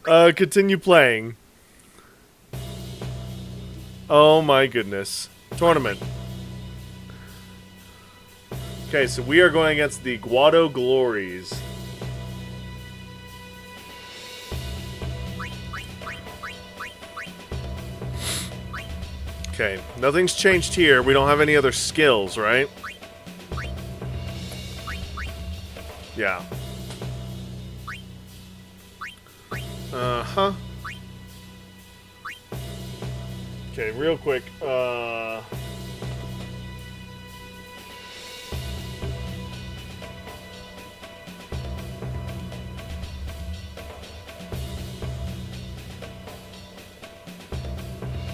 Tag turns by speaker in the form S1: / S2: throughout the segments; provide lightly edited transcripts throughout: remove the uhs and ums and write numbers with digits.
S1: Continue playing. Oh my goodness. Tournament. Okay, so we are going against the Guado Glories. Okay, nothing's changed here. We don't have any other skills, right? Yeah. Uh-huh. Okay, real quick.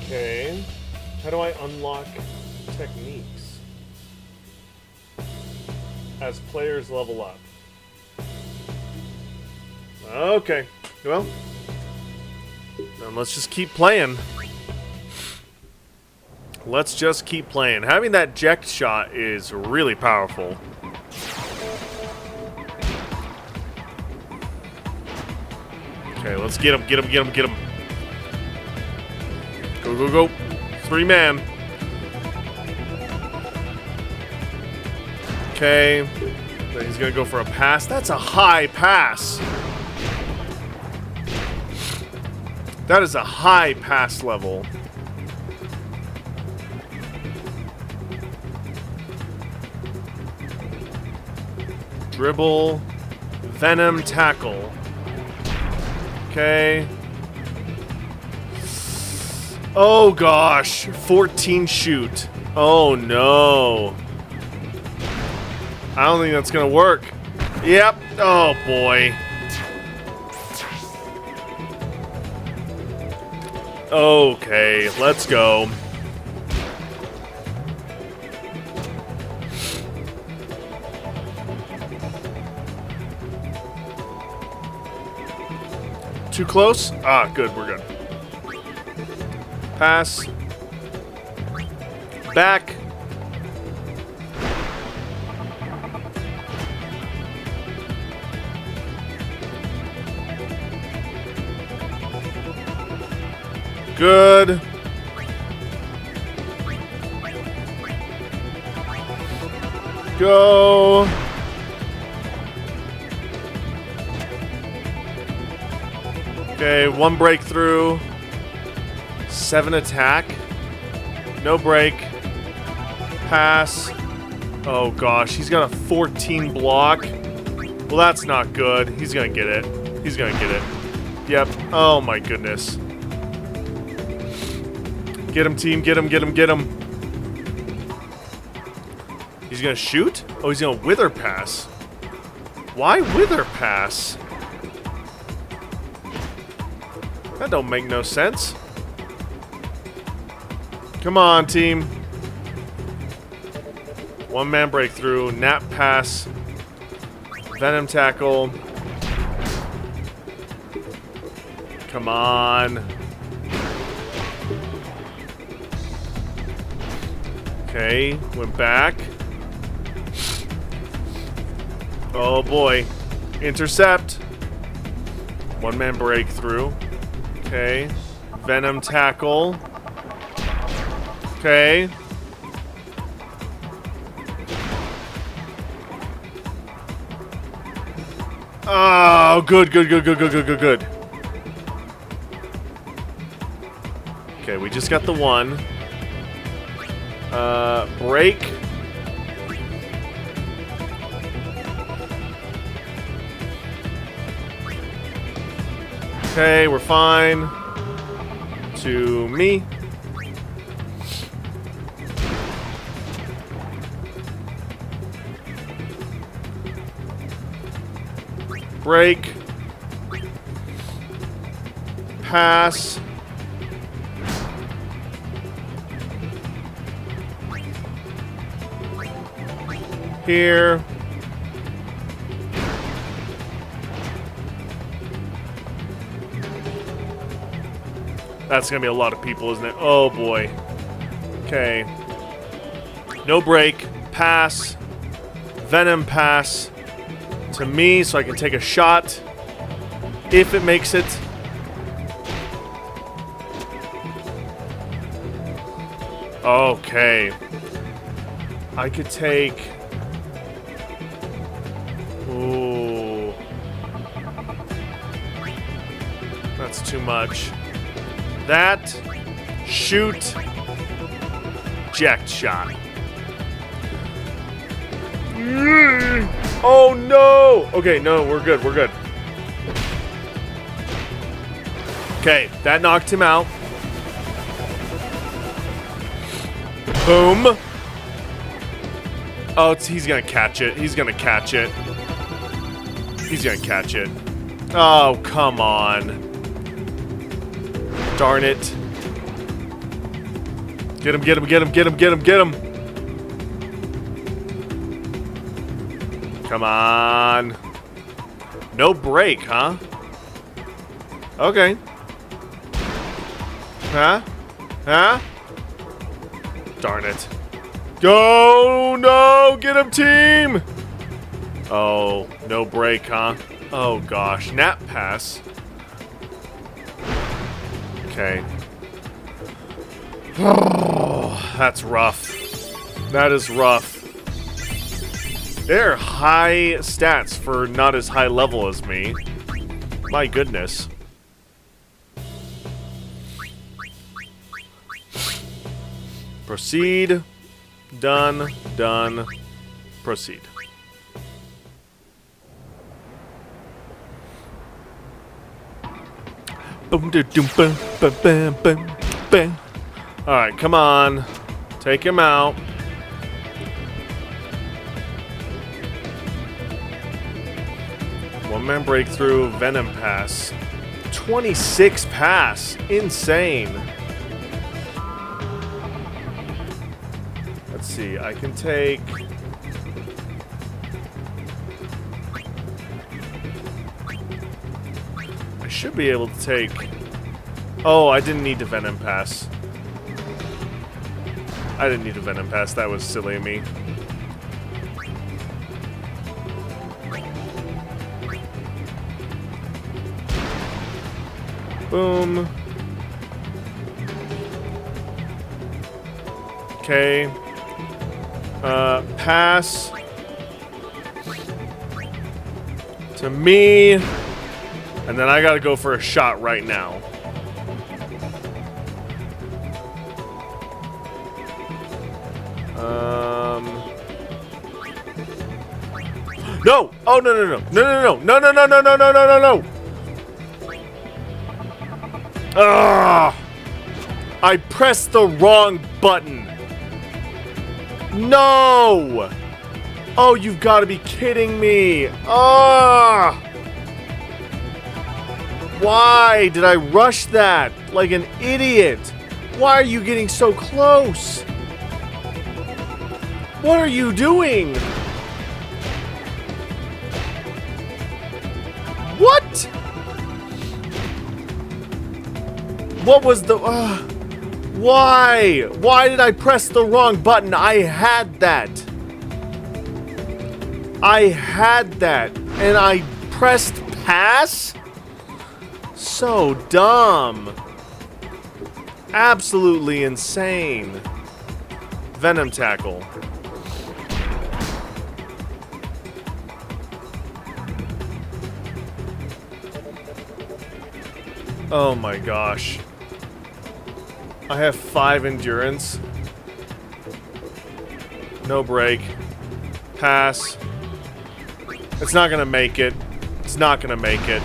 S1: Okay. How do I unlock techniques as players level up? Okay. Well, then let's just keep playing. Let's just keep playing. Having that eject shot is really powerful. Okay, let's get him, get him, get him, get him. Go, go, go. 3-man. Okay. Then he's going to go for a pass. That's a high pass. That is a high pass level. Dribble. Venom tackle. Okay. Oh gosh. 14 shoot. Oh no. I don't think that's gonna work. Yep. Oh boy. Okay, let's go. Too close? Ah, good, we're good. Pass. Back. Good. Go. Okay, 1 breakthrough. 7 attack. No break. Pass. Oh gosh, he's got a 14 block. Well, that's not good. He's gonna get it. He's gonna get it. Yep. Oh my goodness. Get him, team. Get him, get him, get him. He's gonna shoot? Oh, he's gonna wither pass. Why wither pass? That don't make no sense. Come on, team. 1-man breakthrough. Nap pass. Venom tackle. Come on. Okay, went back. Oh boy. Intercept. 1-man breakthrough. Okay. Venom tackle. Okay. Oh, good, good, good, good, good, good, good, good. Okay, we just got the 1. Break. Okay, we're fine. To me. Break. Pass. Here. That's gonna be a lot of people, isn't it? Oh boy. Okay. No break. Pass. Venom pass. To me, so I can take a shot. If it makes it. Okay. I could take... Ooh. That's too much. That. Shoot. Eject shot. Oh no! Okay, no, we're good, we're good. Okay, that knocked him out. Boom. Oh, he's gonna catch it. He's gonna catch it. He's gonna catch it. Oh, come on. Darn it. Get him, get him, get him, get him, get him, get him. Come on. No break, huh? Okay. Huh? Huh? Darn it. Go! No! Get him, team! Oh, no break, huh? Oh, gosh. Nap pass. Okay. Oh, that's rough. That is rough. They're high stats for not as high level as me. My goodness. Proceed. Done. Done. Proceed. Boom, boom, boom, boom, boom, boom. All right, come on. Take him out. One-man breakthrough, Venom pass. 26 pass. Insane. Let's see. I can take... I should be able to take... Oh, I didn't need to Venom pass. I didn't need to Venom pass. That was silly of me. Boom. Okay. Pass. To me. And then I gotta go for a shot right now. No! Oh, no, no, no. No, no, no. No, no, no, no, no, no, no, no, no. Ah! I pressed the wrong button. No! Oh, you've got to be kidding me. Ah! Why did I rush that like an idiot? Why are you getting so close? What are you doing? What? What was the... why? Why did I press the wrong button? I had that. I had that. And I pressed pass? So dumb. Absolutely insane. Venom tackle. Oh my gosh. I have 5 endurance. No break. Pass. It's not gonna make it. It's not gonna make it.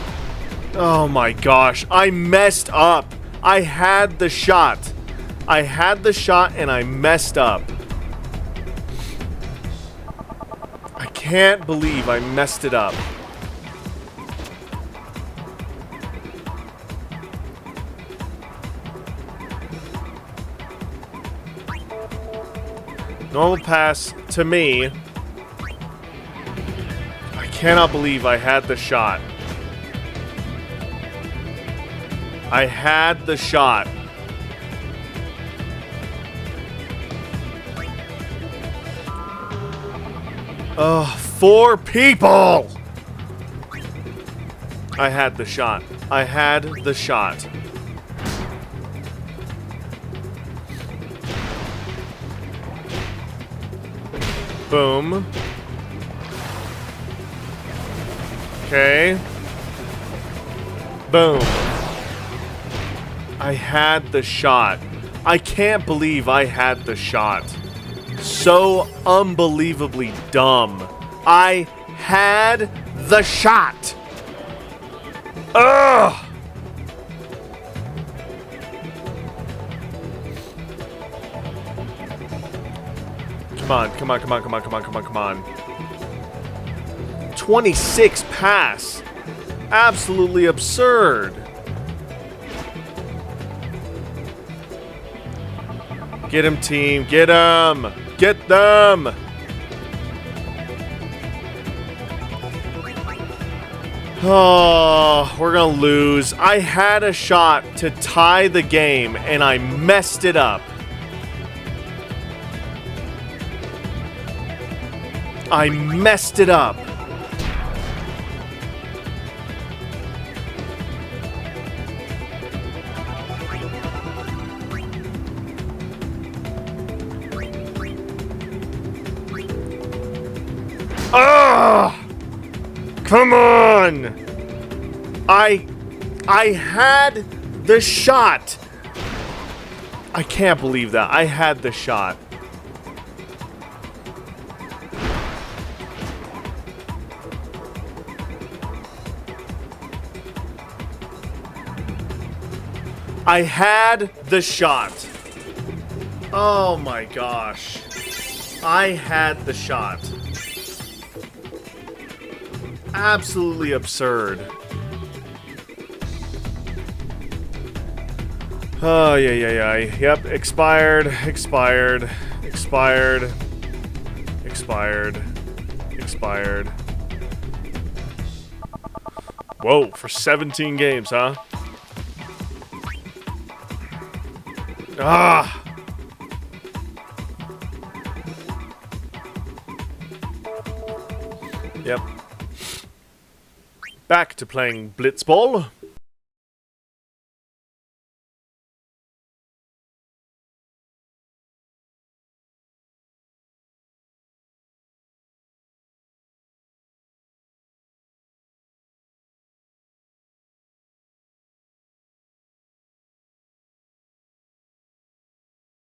S1: Oh my gosh. I messed up. I had the shot. I had the shot and I messed up. I can't believe I messed it up. Normal pass to me. I cannot believe I had the shot. I had the shot. Ugh, 4 people! I had the shot. I had the shot. Boom. Okay. Boom. I had the shot. I can't believe I had the shot. So unbelievably dumb. I had the shot. Ugh. Come on, come on, come on, come on, come on, come on, come on. 26 pass. Absolutely absurd. Get him, team. Get him. Get them. Oh, we're gonna lose. I had a shot to tie the game, and I messed it up. I messed it up. Ah! Come on! I had the shot. I can't believe that. I had the shot. I had the shot. Oh my gosh. I had the shot. Absolutely absurd. Oh, yeah. Yep, expired. Whoa, for 17 games, huh? Ah! Yep. Back to playing Blitzball.